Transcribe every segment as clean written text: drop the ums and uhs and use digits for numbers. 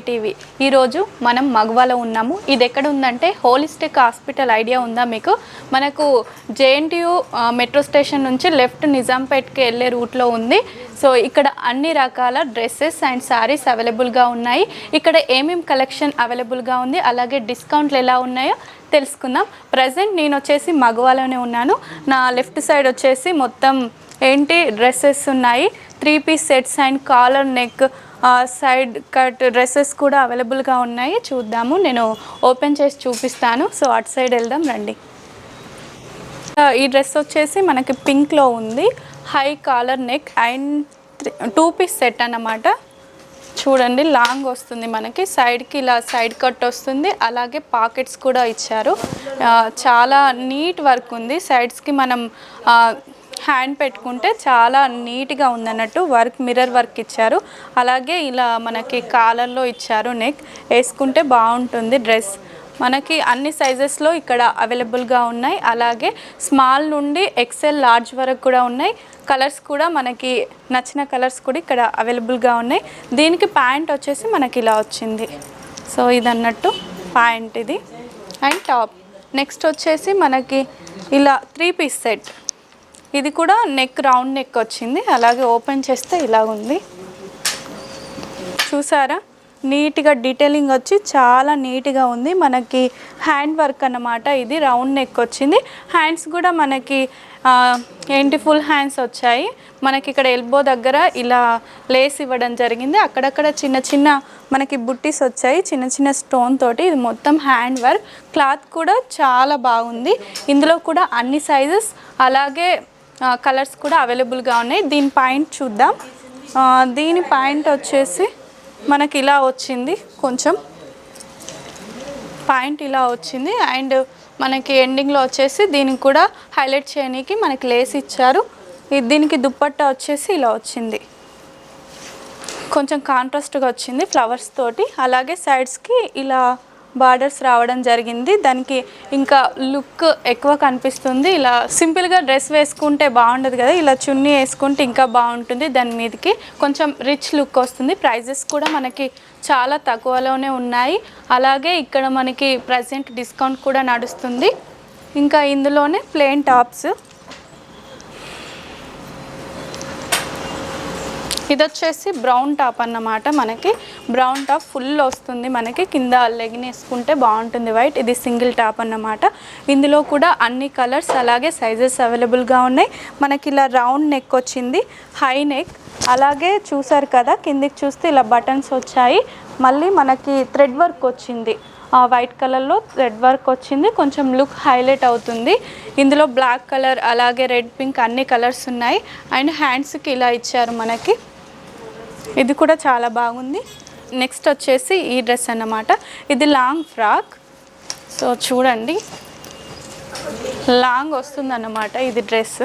TV. ఈరోజు మనం మగవాలో ఉన్నాము. ఇది ఎక్కడ ఉందంటే హోలిస్టిక్ హాస్పిటల్ ఐడియా ఉందా మీకు? మనకు జేఎన్టీయూ మెట్రో స్టేషన్ నుంచి లెఫ్ట్ నిజాంపేట్కి వెళ్ళే రూట్లో ఉంది. సో ఇక్కడ అన్ని రకాల డ్రెస్సెస్ అండ్ శారీస్ అవైలబుల్గా ఉన్నాయి. ఇక్కడ ఏమేమి కలెక్షన్ అవైలబుల్గా ఉంది, అలాగే డిస్కౌంట్లు ఎలా ఉన్నాయో తెలుసుకుందాం. ప్రజెంట్ నేను వచ్చేసి మగవాలోనే ఉన్నాను. నా లెఫ్ట్ సైడ్ వచ్చేసి మొత్తం డ్రెస్సెస్ ఉన్నాయి. 3 piece sets and collar neck side cut dresses కూడా అవైలబుల్గా ఉన్నాయి. చూద్దాము, నేను ఓపెన్ చేసి చూపిస్తాను. సో అటు సైడ్ వెళ్దాం రండి. ఈ డ్రెస్ వచ్చేసి మనకి పింక్లో ఉంది. High collar neck and 2 piece set అన్నమాట. చూడండి, లాంగ్ వస్తుంది మనకి, సైడ్కి ఇలా సైడ్ కట్ వస్తుంది, అలాగే పాకెట్స్ కూడా ఇచ్చారు. చాలా నీట్ వర్క్ ఉంది. సైడ్స్కి మనం హ్యాండ్ పెట్టుకుంటే చాలా నీట్గా ఉందన్నట్టు వర్క్, మిర్రర్ వర్క్ ఇచ్చారు. అలాగే ఇలా మనకి కాలర్లో ఇచ్చారు. నెక్ వేసుకుంటే బాగుంటుంది డ్రెస్. మనకి అన్ని సైజెస్లో ఇక్కడ అవైలబుల్గా ఉన్నాయి. అలాగే స్మాల్ నుండి ఎక్సెల్ లార్జ్ వరకు కూడా ఉన్నాయి. కలర్స్ కూడా మనకి నచ్చిన కలర్స్ కూడా ఇక్కడ అవైలబుల్గా ఉన్నాయి. దీనికి ప్యాంట్ వచ్చేసి మనకి ఇలా వచ్చింది. సో ఇది అన్నట్టు ప్యాంట్ ఇది అండ్ టాప్. నెక్స్ట్ వచ్చేసి మనకి ఇలా 3 పీస్ సెట్. ఇది కూడా నెక్ రౌండ్ నెక్ వచ్చింది. అలాగే ఓపెన్ చేస్తే ఇలా ఉంది. చూసారా, నీట్గా డీటెయిలింగ్ వచ్చి చాలా నీట్గా ఉంది. మనకి హ్యాండ్ వర్క్ అన్నమాట. ఇది రౌండ్ నెక్ వచ్చింది. హ్యాండ్స్ కూడా మనకి ఫుల్ హ్యాండ్స్ వచ్చాయి. మనకి ఇక్కడ ఎల్బో దగ్గర ఇలా లేస్ ఇవ్వడం జరిగింది. అక్కడక్కడ చిన్న చిన్న మనకి బుట్టీస్ వచ్చాయి, చిన్న చిన్న స్టోన్ తోటి. ఇది మొత్తం హ్యాండ్ వర్క్. క్లాత్ కూడా చాలా బాగుంది. ఇందులో కూడా అన్ని సైజెస్ అలాగే కలర్స్ కూడా అవైలబుల్గా ఉన్నాయి. దీని పాయింట్ చూద్దాం. దీని పాయింట్ వచ్చేసి మనకి ఇలా వచ్చింది. కొంచెం పాయింట్ ఇలా వచ్చింది అండ్ మనకి ఎండింగ్లో వచ్చేసి దీనికి కూడా హైలైట్ చేయడానికి మనకి లేస్ ఇచ్చారు. దీనికి దుప్పట్టా వచ్చేసి ఇలా వచ్చింది. కొంచెం కాంట్రాస్ట్గా వచ్చింది ఫ్లవర్స్ తోటి. అలాగే సైడ్స్కి ఇలా బార్డర్స్ రావడం జరిగింది. దానికి ఇంకా లుక్ ఎక్కువ కనిపిస్తుంది. ఇలా సింపుల్గా డ్రెస్ వేసుకుంటే బాగుండదు కదా, ఇలా చున్నీ వేసుకుంటే ఇంకా బాగుంటుంది. దాని మీదకి కొంచెం రిచ్ లుక్ వస్తుంది. ప్రైజెస్ కూడా మనకి చాలా తక్కువలోనే ఉన్నాయి. అలాగే ఇక్కడ మనకి ప్రజెంట్ డిస్కౌంట్ కూడా నడుస్తుంది. ఇంకా ఇందులోనే ప్లెయిన్ టాప్స్. ఇది వచ్చేసి బ్రౌన్ టాప్ అన్నమాట. మనకి బ్రౌన్ టాప్ ఫుల్ వస్తుంది. మనకి కింద లెగిన్ వేసుకుంటే బాగుంటుంది వైట్. ఇది సింగిల్ టాప్ అన్నమాట. ఇందులో కూడా అన్ని కలర్స్ అలాగే సైజెస్ అవైలబుల్గా ఉన్నాయి. మనకి ఇలా రౌండ్ నెక్ వచ్చింది, హై నెక్. అలాగే చూసారు కదా, కిందికి చూస్తే ఇలా బటన్స్ వచ్చాయి. మళ్ళీ మనకి థ్రెడ్ వర్క్ వచ్చింది. వైట్ కలర్లో థ్రెడ్ వర్క్ వచ్చింది. కొంచెం లుక్ హైలైట్ అవుతుంది. ఇందులో బ్లాక్ కలర్ అలాగే రెడ్ పింక్ అన్ని కలర్స్ ఉన్నాయి. అండ్ హ్యాండ్స్కి ఇలా ఇచ్చారు మనకి. ఇది కూడా చాలా బాగుంది. నెక్స్ట్ వచ్చేసి ఈ డ్రెస్ అన్నమాట. ఇది లాంగ్ ఫ్రాక్. సో చూడండి, లాంగ్ వస్తుంది అన్నమాట. ఇది డ్రెస్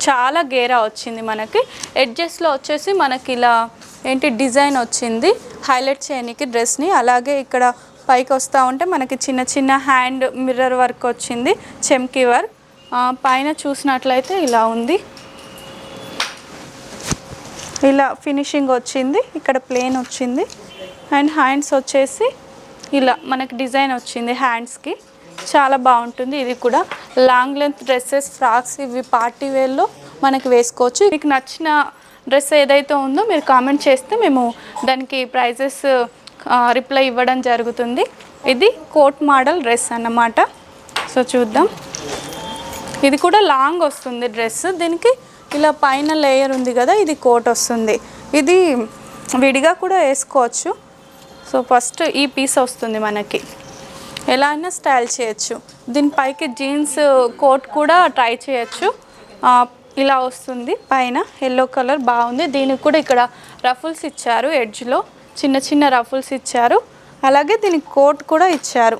చాలా గేరా వచ్చింది. మనకి ఎడ్జెస్లో వచ్చేసి మనకి ఇలా డిజైన్ వచ్చింది హైలైట్ చేయడానికి డ్రెస్ని. అలాగే ఇక్కడ పైకి వస్తూ ఉంటే మనకి చిన్న చిన్న హ్యాండ్ మిర్రర్ వర్క్ వచ్చింది, చెమ్కీ వర్క్. పైన చూసినట్లయితే ఇలా ఉంది. ఇలా ఫినిషింగ్ వచ్చింది. ఇక్కడ ప్లేన్ వచ్చింది అండ్ హ్యాండ్స్ వచ్చేసి ఇలా మనకి డిజైన్ వచ్చింది హ్యాండ్స్కి. చాలా బాగుంటుంది. ఇది కూడా లాంగ్ లెంత్ డ్రెస్సెస్, ఫ్రాక్స్ ఇవి పార్టీ వేర్లో మనకి వేసుకోవచ్చు. మీకు నచ్చిన డ్రెస్ ఏదైతే ఉందో మీరు కామెంట్ చేస్తే మేము దానికి ప్రైజెస్ రిప్లై ఇవ్వడం జరుగుతుంది. ఇది కోట్ మోడల్ డ్రెస్ అన్నమాట. సో చూద్దాం. ఇది కూడా లాంగ్ వస్తుంది డ్రెస్. దీనికి ఇలా పైన లేయర్ ఉంది కదా, ఇది కోట్ వస్తుంది. ఇది విడిగా కూడా వేసుకోవచ్చు. సో ఫస్ట్ ఈ పీస్ వస్తుంది మనకి, ఎలా అయినా స్టైల్ చేయొచ్చు. దీనిపైకి జీన్స్ కోట్ కూడా ట్రై చేయొచ్చు. ఇలా వస్తుంది పైన, ఎల్లో కలర్ బాగుంది. దీనికి కూడా ఇక్కడ రఫుల్స్ ఇచ్చారు, ఎడ్జ్లో చిన్న చిన్న రఫుల్స్ ఇచ్చారు. అలాగే దీనికి కోట్ కూడా ఇచ్చారు.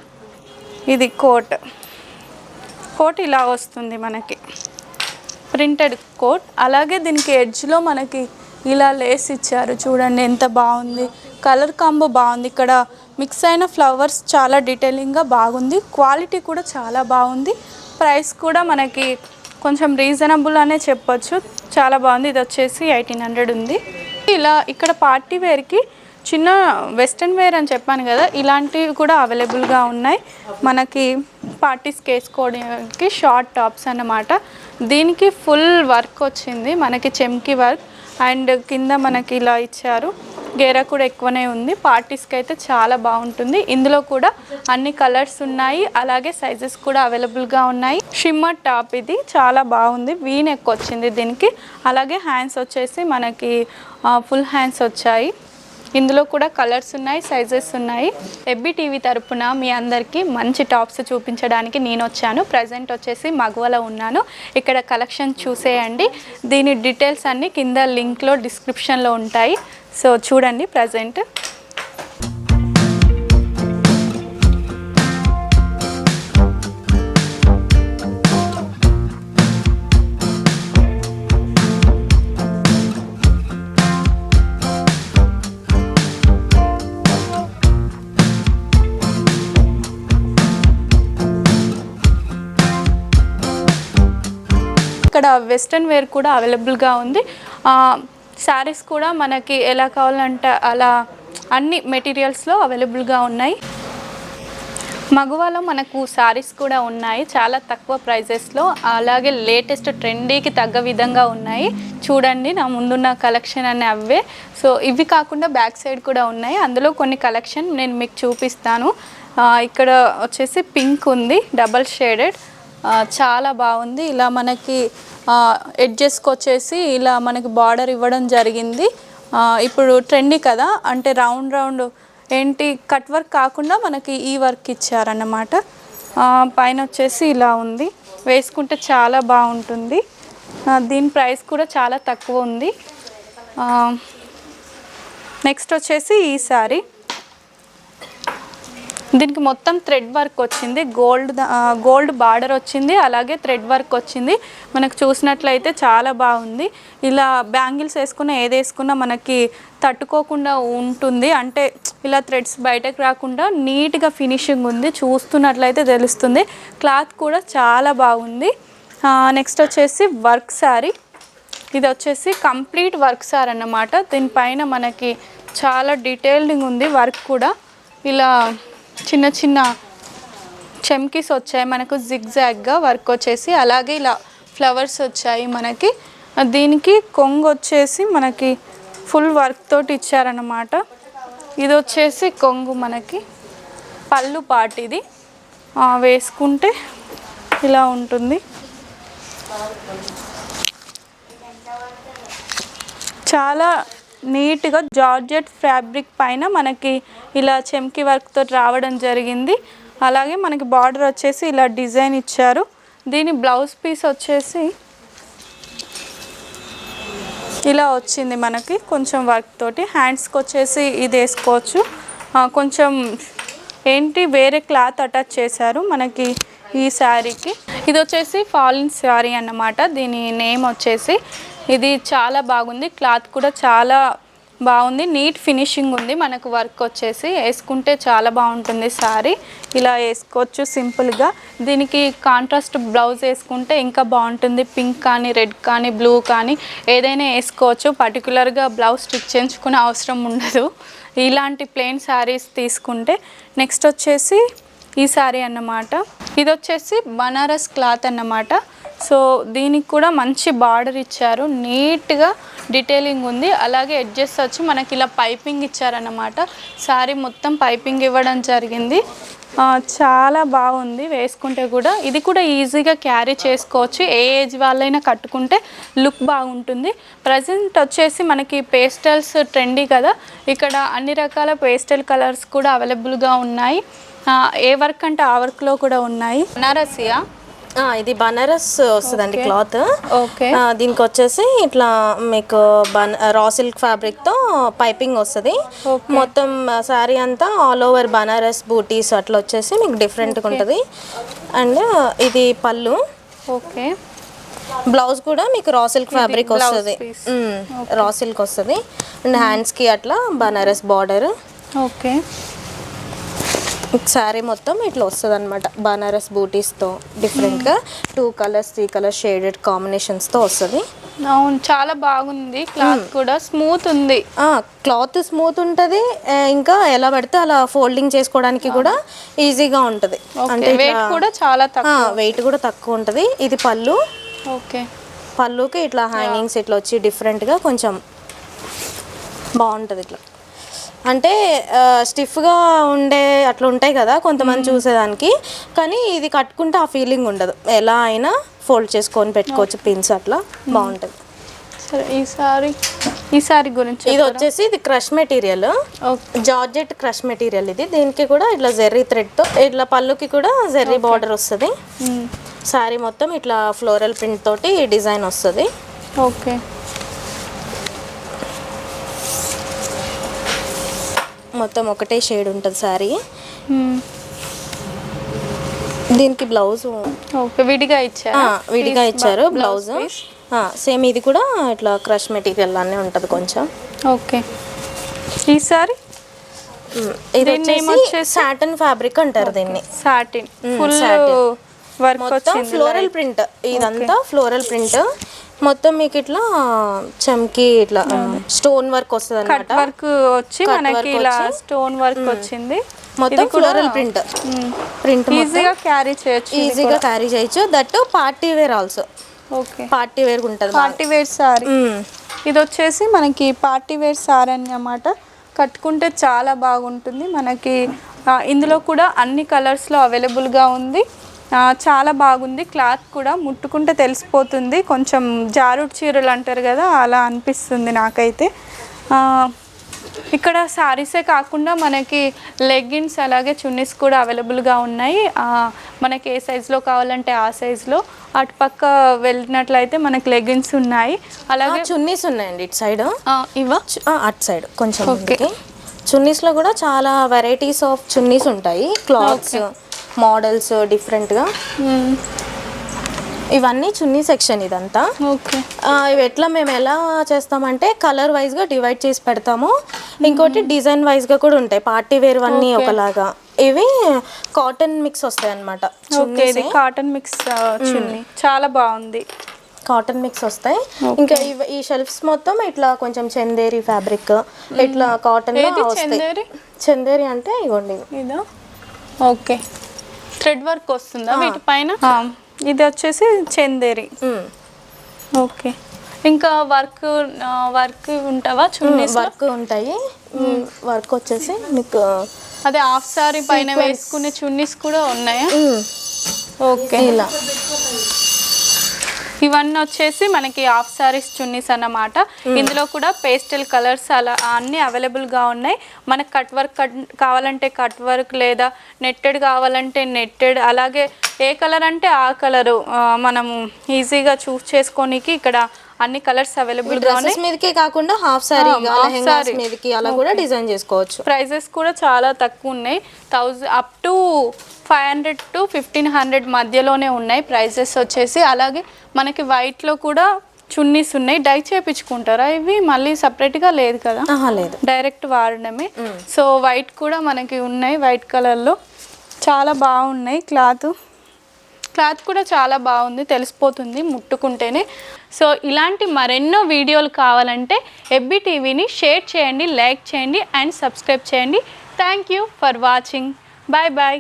ఇది కోట్ ఇలా వస్తుంది మనకి, ప్రింటెడ్ కోట్. అలాగే దీనికి ఎడ్జ్లో మనకి ఇలా లేస్ ఇచ్చారు. చూడండి ఎంత బాగుంది. కలర్ కాంబో బాగుంది. ఇక్కడ మిక్స్ అయిన ఫ్లవర్స్ చాలా డీటెయిలింగ్గా బాగుంది. క్వాలిటీ కూడా చాలా బాగుంది. ప్రైస్ కూడా మనకి కొంచెం రీజనబుల్ అనే చెప్పొచ్చు. చాలా బాగుంది. ఇది వచ్చేసి 1800 ఉంది. ఇలా ఇక్కడ పార్టీ వేర్కి చిన్న వెస్ట్రన్ వేర్ అని చెప్పాను కదా, ఇలాంటివి కూడా అవైలబుల్గా ఉన్నాయి మనకి. పార్టీస్కి వేసుకోవడానికి షార్ట్ టాప్స్ అన్నమాట. దీనికి ఫుల్ వర్క్ వచ్చింది మనకి, చెమ్కి వర్క్, అండ్ కింద మనకి ఇలా ఇచ్చారు. గేరా కూడా ఎక్కువనే ఉంది. పార్టీస్కి అయితే చాలా బాగుంటుంది. ఇందులో కూడా అన్ని కలర్స్ ఉన్నాయి, అలాగే సైజెస్ కూడా అవైలబుల్గా ఉన్నాయి. షిమ్మర్ టాప్ ఇది చాలా బాగుంది. వీ నెక్ వచ్చింది దీనికి. అలాగే హ్యాండ్స్ వచ్చేసి మనకి ఫుల్ హ్యాండ్స్ వచ్చాయి. ఇందులో కూడా కలర్స్ ఉన్నాయి, సైజెస్ ఉన్నాయి. ఎబ్బీ టీవీ తరపున మీ అందరికీ మంచి టాప్స్ చూపించడానికి నేను వచ్చాను. ప్రజెంట్ వచ్చేసి మగవలో ఉన్నాను. ఇక్కడ కలెక్షన్ చూసేయండి. దీని డీటెయిల్స్ అన్నీ కింద లింక్లో డిస్క్రిప్షన్లో ఉంటాయి. సో చూడండి ప్రజెంట్. ఇక్కడ వెస్ట్రన్ వేర్ కూడా అవైలబుల్గా ఉంది. శారీస్ కూడా మనకి ఎలా కావాలంటే అలా అన్ని మెటీరియల్స్లో అవైలబుల్గా ఉన్నాయి. మగవాలో మనకు శారీస్ కూడా ఉన్నాయి చాలా తక్కువ ప్రైజెస్లో, అలాగే లేటెస్ట్ ట్రెండీకి తగ్గ విధంగా ఉన్నాయి. చూడండి నా ముందున్న కలెక్షన్ అన్నీ అవే. సో ఇవి కాకుండా బ్యాక్ సైడ్ కూడా ఉన్నాయి. అందులో కొన్ని కలెక్షన్ నేను మీకు చూపిస్తాను. ఇక్కడ వచ్చేసి పింక్ ఉంది, డబల్ షేడెడ్, చాలా బాగుంది. ఇలా మనకి ఎడ్జెస్కి వచ్చేసి ఇలా మనకి బార్డర్ ఇవ్వడం జరిగింది. ఇప్పుడు ట్రెండీ కదా, అంటే రౌండ్ రౌండ్ ఏంటి కట్ వర్క్ కాకుండా మనకి ఈ వర్క్ ఇచ్చారన్నమాట. పైన వచ్చేసి ఇలా ఉంది, వేసుకుంటే చాలా బాగుంటుంది. దీని ప్రైస్ కూడా చాలా తక్కువ ఉంది. నెక్స్ట్ వచ్చేసి ఈ సారీ, దీనికి మొత్తం థ్రెడ్ వర్క్ వచ్చింది, గోల్డ్ బార్డర్ వచ్చింది, అలాగే థ్రెడ్ వర్క్ వచ్చింది. మనకు చూసినట్లయితే చాలా బాగుంది. ఇలా బ్యాంగిల్స్ వేసుకున్నా ఏది వేసుకున్నా మనకి తట్టుకోకుండా ఉంటుంది, అంటే ఇలా థ్రెడ్స్ బయటకు రాకుండా నీట్గా ఫినిషింగ్ ఉంది. చూస్తున్నట్లయితే తెలుస్తుంది. క్లాత్ కూడా చాలా బాగుంది. నెక్స్ట్ వచ్చేసి వర్క్ శారీ. ఇది వచ్చేసి కంప్లీట్ వర్క్ శారీ అన్నమాట. దీనిపైన మనకి చాలా డీటెయిలింగ్ ఉంది, వర్క్ కూడా ఇలా చిన్న చిన్న చెమ్కీస్ వచ్చాయి మనకు, జిగ్జాగ్గా వర్క్ వచ్చేసి, అలాగే ఇలా ఫ్లవర్స్ వచ్చాయి మనకి. దీనికి కొంగు వచ్చేసి మనకి ఫుల్ వర్క్ తోటి ఇచ్చారన్నమాట. ఇది వచ్చేసి కొంగు మనకి పళ్ళు పార్ట్. ఇది వేసుకుంటే ఇలా ఉంటుంది. చాలా నీట్గా జార్జెట్ ఫ్యాబ్రిక్ పైన మనకి ఇలా చెమ్కి వర్క్తో రావడం జరిగింది. అలాగే మనకి బార్డర్ వచ్చేసి ఇలా డిజైన్ ఇచ్చారు. దీని బ్లౌజ్ పీస్ వచ్చేసి ఇలా వచ్చింది మనకి కొంచెం వర్క్ తోటి. హ్యాండ్స్కి వచ్చేసి ఇది వేసుకోవచ్చు. కొంచెం ఏంటి వేరే క్లాత్ అటాచ్ చేశారు మనకి ఈ శారీకి. ఇది వచ్చేసి ఫాలిన్ శారీ అన్నమాట. దీని నేమ్ వచ్చేసి, ఇది చాలా బాగుంది. క్లాత్ కూడా చాలా బాగుంది, నీట్ ఫినిషింగ్ ఉంది. మనకు వర్క్ వచ్చేసి వేసుకుంటే చాలా బాగుంటుంది శారీ. ఇలా వేసుకోవచ్చు సింపుల్గా. దీనికి కాంట్రాస్ట్ బ్లౌజ్ వేసుకుంటే ఇంకా బాగుంటుంది. పింక్ కానీ, రెడ్ కానీ, బ్లూ కానీ ఏదైనా వేసుకోవచ్చు. పర్టికులర్గా బ్లౌజ్ స్టిచ్ చేయించుకునే అవసరం ఉండదు ఇలాంటి ప్లెయిన్ శారీస్ తీసుకుంటే. నెక్స్ట్ వచ్చేసి ఈ శారీ అన్నమాట. ఇది వచ్చేసి బనారస్ క్లాత్ అన్నమాట. సో దీనికి కూడా మంచి బార్డర్ ఇచ్చారు, నీట్గా డీటెయిలింగ్ ఉంది. అలాగే ఎడ్జెస్ వచ్చి మనకి ఇలా పైపింగ్ ఇచ్చారన్నమాట. శారీ మొత్తం పైపింగ్ ఇవ్వడం జరిగింది. చాలా బాగుంది వేసుకుంటే కూడా. ఇది కూడా ఈజీగా క్యారీ చేసుకోవచ్చు, ఏ ఏజ్ వాళ్ళైనా కట్టుకుంటే లుక్ బాగుంటుంది. ప్రజెంట్ వచ్చేసి మనకి పేస్టల్స్ ట్రెండీ కదా, ఇక్కడ అన్ని రకాల పేస్టల్ కలర్స్ కూడా అవైలబుల్గా ఉన్నాయి. ఏ వర్క్ అంటే ఆ వర్క్లో కూడా ఉన్నాయి. బనారసియా, ఇది బనారస్ వస్తుందండి క్లాత్. ఓకే. దీనికి వచ్చేసి ఇట్లా మీకు రా సిల్క్ ఫ్యాబ్రిక్తో పైపింగ్ వస్తుంది. మొత్తం శారీ అంతా ఆల్ ఓవర్ బనారస్ బూటీస్ అట్లా వచ్చేసి మీకు డిఫరెంట్గా ఉంటుంది. అండ్ ఇది పళ్ళు. ఓకే. బ్లౌజ్ కూడా మీకు రా సిల్క్ ఫ్యాబ్రిక్ వస్తుంది, రా సిల్క్ వస్తుంది. అండ్ హ్యాండ్స్కి అట్లా బనారస్ బార్డర్. ఓకే. శారీ మొత్తం ఇట్లా వస్తుంది అనమాట, బనారస్ బూటీస్తో డిఫరెంట్గా 2 కలర్స్ 3 కలర్స్ షేడెడ్ కాంబినేషన్స్తో వస్తుంది. అవును, చాలా బాగుంది. క్లాత్ కూడా స్మూత్ ఉంది. క్లాత్ స్మూత్ ఉంటుంది, ఇంకా ఎలా పడితే అలా ఫోల్డింగ్ చేసుకోవడానికి కూడా ఈజీగా ఉంటుంది. అంటే వెయిట్ కూడా చాలా తక్కువ, వెయిట్ కూడా తక్కువ ఉంటుంది. ఇది పళ్ళు. ఓకే, పళ్ళుకి ఇట్లా హ్యాంగింగ్స్ ఇట్లా వచ్చి డిఫరెంట్గా కొంచెం బాగుంటుంది. ఇట్లా అంటే స్టిఫ్గా ఉండే అట్లా ఉంటాయి కదా కొంతమంది చూసేదానికి, కానీ ఇది కట్టుకుంటే ఆ ఫీలింగ్ ఉండదు. ఎలా అయినా ఫోల్డ్ చేసుకొని పెట్టుకోవచ్చు, పిన్స్ అట్లా బాగుంటుంది. సరే, ఈ సారీ గురించి ఇది వచ్చేసి ఇది crush material, georgette crush material. ఇది దీనికి కూడా ఇట్లా జెర్రీ థ్రెడ్తో ఇట్లా పళ్ళుకి కూడా జెర్రీ బార్డర్ వస్తుంది. శారీ మొత్తం ఇట్లా ఫ్లోరల్ ప్రింట్ తోటి డిజైన్ వస్తుంది. ఓకే, మొత్తం ఒకటే షేడ్ ఉంటుంది శారీ. దీనికి బ్లౌజ్ విడిగా ఇచ్చారు బ్లౌజ్. సేమ్ ఇది కూడా ఇట్లా క్రష్ మెటీరియల్ అనే ఉంటుంది కొంచెం. ఓకే, ఈ సారీ ఇది వచ్చేసి సాటిన్ ఫ్యాబ్రిక్ అంటారు దీన్ని. సాటిన్ ఫుల్ వర్క్ మొత్తం ఫ్లోరల్ ప్రింట్, ఇదంతా ఫ్లోరల్ ప్రింట్ మొత్తం. మీకు ఇట్లా చమ్కి ఇట్లా స్టోన్ వర్క్ వస్తుంది అన్నమాట. కట్ వర్క్ వచ్చి మనకి ఇలా స్టోన్ వర్క్ వచ్చింది. మొత్తం ఫ్లోరల్ ప్రింట్ ఈజీగా క్యారీ చేయొచ్చు. That party wear also. Okay, party wear ఉంటుంది. Party wear sari. ఇది వచ్చేసి మనకి పార్టీ వేర్ సారీ అన్నమాట. కట్టుకుంటే చాలా బాగుంటుంది. మనకి ఇందులో కూడా అన్ని కలర్స్లో అవైలబుల్గా ఉంది. చాలా బాగుంది. క్లాత్ కూడా ముట్టుకుంటే తెలిసిపోతుంది. కొంచెం జారుడు చీరలు అంటారు కదా, అలా అనిపిస్తుంది నాకైతే. ఇక్కడ శారీసే కాకుండా మనకి లెగ్గిన్స్ అలాగే చున్నీస్ కూడా అవైలబుల్గా ఉన్నాయి. మనకి ఏ సైజులో కావాలంటే ఆ సైజులో. అటుపక్క వెళ్ళినట్లయితే మనకి లెగ్గిన్స్ ఉన్నాయి, అలాగే చున్నీస్ ఉన్నాయండి ఇటు సైడ్. అటు సైడ్ కొంచెం. ఓకే, చున్నీస్లో కూడా చాలా వెరైటీస్ ఆఫ్ చున్నీస్ ఉంటాయి. క్లాత్స్ మోడల్స్ డిఫరెంట్గా. ఇవన్నీ చున్నీ సెక్షన్ ఇదంతా. ఓకే, ఇవి ఎట్లా మేము ఎలా చేస్తామంటే కలర్ వైజ్గా డివైడ్ చేసి పెడతాము. ఇంకోటి డిజైన్ వైజ్గా కూడా ఉంటాయి. పార్టీ వేర్ అన్నీ ఒకలాగా. ఇవి కాటన్ మిక్స్ వస్తాయి అన్నమాట. ఇది కాటన్ మిక్స్ చున్నీ చాలా బాగుంది. కాటన్ మిక్స్ వస్తాయి. ఇంకా ఈ షెల్ఫ్స్ మొత్తం ఇట్లా కొంచెం చందేరి ఫ్యాబ్రిక్ ఇట్లా కాటన్ చందేరి అంటే ఇవ్వండి. ఇదా? ఓకే, థ్రెడ్ వర్క్ వస్తుందా వీటిపైన? ఇది వచ్చేసి చందేరి. ఓకే, ఇంకా వర్క్ ఉంటావా? చున్నీస్ వర్క్ ఉంటాయి. వర్క్ వచ్చేసి మీకు అదే హాఫ్ సారీ పైన వేసుకునే చున్నీస్ కూడా ఉన్నాయా? ఓకే, ఇలా ఇవన్నీ వచ్చేసి మనకి హాఫ్ సారీస్ చున్నీస్ అన్నమాట. ఇందులో కూడా పేస్టల్ కలర్స్ అలా అన్నీ అవైలబుల్గా ఉన్నాయి. మనకు కట్ వర్క్ కావాలంటే కట్ వర్క్, లేదా నెట్టెడ్ కావాలంటే నెట్టెడ్, అలాగే ఏ కలర్ అంటే ఆ కలరు మనము ఈజీగా చూస్ చేసుకోనికి ఇక్కడ అన్ని కలర్స్ అవైలబుల్గా ఉన్నాయి. మీదకే కాకుండా హాఫ్ సారీ మీదకి అలా కూడా డిజైన్ చేసుకోవచ్చు. ప్రైజెస్ కూడా చాలా తక్కువ ఉన్నాయి. 1000 అప్ టు 500 to 1500 మధ్యలోనే ఉన్నాయి ప్రైజెస్ వచ్చేసి. అలాగే మనకి వైట్లో కూడా చున్నీస్ ఉన్నాయి. డై చేయించుకుంటారా ఇవి? మళ్ళీ సపరేట్గా లేదు కదా? లేదు, డైరెక్ట్ వాడడమే. సో వైట్ కూడా మనకి ఉన్నాయి, వైట్ కలర్లో చాలా బాగున్నాయి. క్లాత్ కూడా చాలా బాగుంది, తెలిసిపోతుంది ముట్టుకుంటేనే. సో ఇలాంటి మరెన్నో వీడియోలు కావాలంటే ఎబ్బీ టీవీని షేర్ చేయండి, లైక్ చేయండి అండ్ సబ్స్క్రైబ్ చేయండి. Thank you for watching. Bye bye.